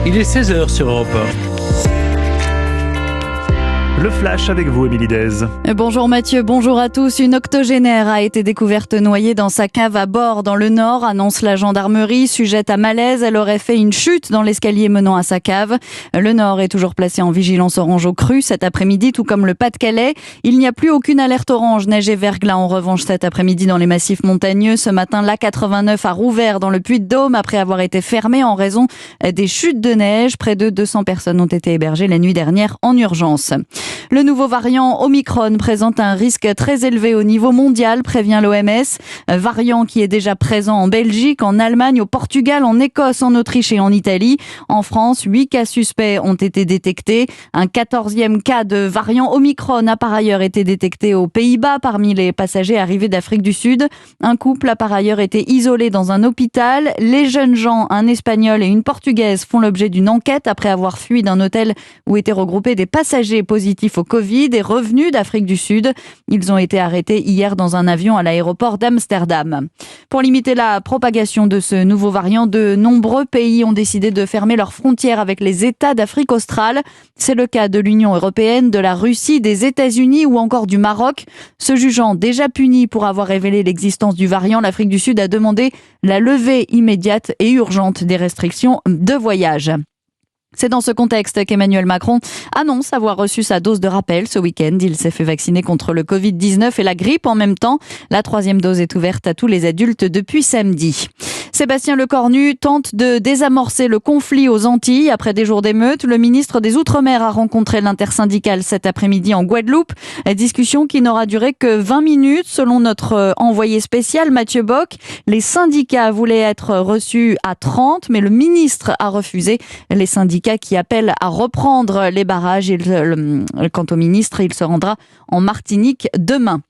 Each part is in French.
Il est 16h sur Europe 1. Le Flash avec vous, Émilie Dez. Bonjour Mathieu, bonjour à tous. Une octogénaire a été découverte noyée dans sa cave à Bord, dans le Nord, annonce la gendarmerie. Sujette à malaise, elle aurait fait une chute dans l'escalier menant à sa cave. Le Nord est toujours placé en vigilance orange au cru cet après-midi, tout comme le Pas-de-Calais. Il n'y a plus aucune alerte orange, neige et verglas en revanche cet après-midi dans les massifs montagneux. Ce matin, l'A89 a rouvert dans le Puy-de-Dôme après avoir été fermé en raison des chutes de neige. Près de 200 personnes ont été hébergées la nuit dernière en urgence. Le nouveau variant Omicron présente un risque très élevé au niveau mondial, prévient l'OMS. Variant qui est déjà présent en Belgique, en Allemagne, au Portugal, en Écosse, en Autriche et en Italie. En France, 8 cas suspects ont été détectés. Un 14e cas de variant Omicron a par ailleurs été détecté aux Pays-Bas parmi les passagers arrivés d'Afrique du Sud. Un couple a par ailleurs été isolé dans un hôpital. Les jeunes gens, un Espagnol et une Portugaise, font l'objet d'une enquête après avoir fui d'un hôtel où étaient regroupés des passagers positifs au Covid et revenus d'Afrique du Sud. Ils ont été arrêtés hier dans un avion à l'aéroport d'Amsterdam. Pour limiter la propagation de ce nouveau variant, de nombreux pays ont décidé de fermer leurs frontières avec les États d'Afrique australe. C'est le cas de l'Union européenne, de la Russie, des États-Unis ou encore du Maroc. Se jugeant déjà puni pour avoir révélé l'existence du variant, l'Afrique du Sud a demandé la levée immédiate et urgente des restrictions de voyage. C'est dans ce contexte qu'Emmanuel Macron annonce avoir reçu sa dose de rappel ce week-end. Il s'est fait vacciner contre le Covid-19 et la grippe en même temps. La 3e dose est ouverte à tous les adultes depuis samedi. Sébastien Lecornu tente de désamorcer le conflit aux Antilles. Après des jours d'émeutes, le ministre des Outre-mer a rencontré l'intersyndicale cet après-midi en Guadeloupe. Discussion qui n'aura duré que 20 minutes selon notre envoyé spécial Mathieu Bock. Les syndicats voulaient être reçus à 30, mais le ministre a refusé. Les syndicats qui appellent à reprendre les barrages. Quant au ministre, il se rendra en Martinique demain.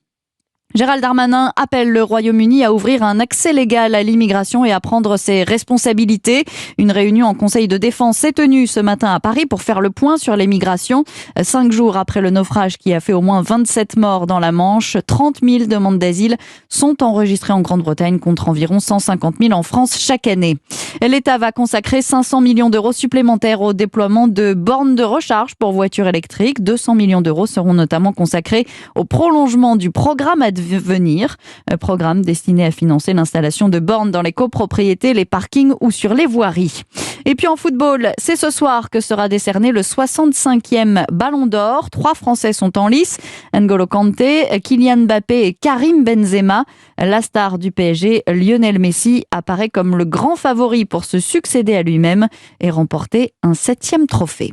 Gérald Darmanin appelle le Royaume-Uni à ouvrir un accès légal à l'immigration et à prendre ses responsabilités. Une réunion en Conseil de défense s'est tenue ce matin à Paris pour faire le point sur les migrations. 5 jours après le naufrage qui a fait au moins 27 morts dans la Manche, 30 000 demandes d'asile sont enregistrées en Grande-Bretagne contre environ 150 000 en France chaque année. L'État va consacrer 500 millions d'euros supplémentaires au déploiement de bornes de recharge pour voitures électriques. 200 millions d'euros seront notamment consacrés au prolongement du programme à venir, programme destiné à financer l'installation de bornes dans les copropriétés, les parkings ou sur les voiries. Et puis en football, c'est ce soir que sera décerné le 65e Ballon d'Or. 3 Français sont en lice, N'Golo Kanté, Kylian Mbappé et Karim Benzema. La star du PSG, Lionel Messi, apparaît comme le grand favori pour se succéder à lui-même et remporter un 7e trophée.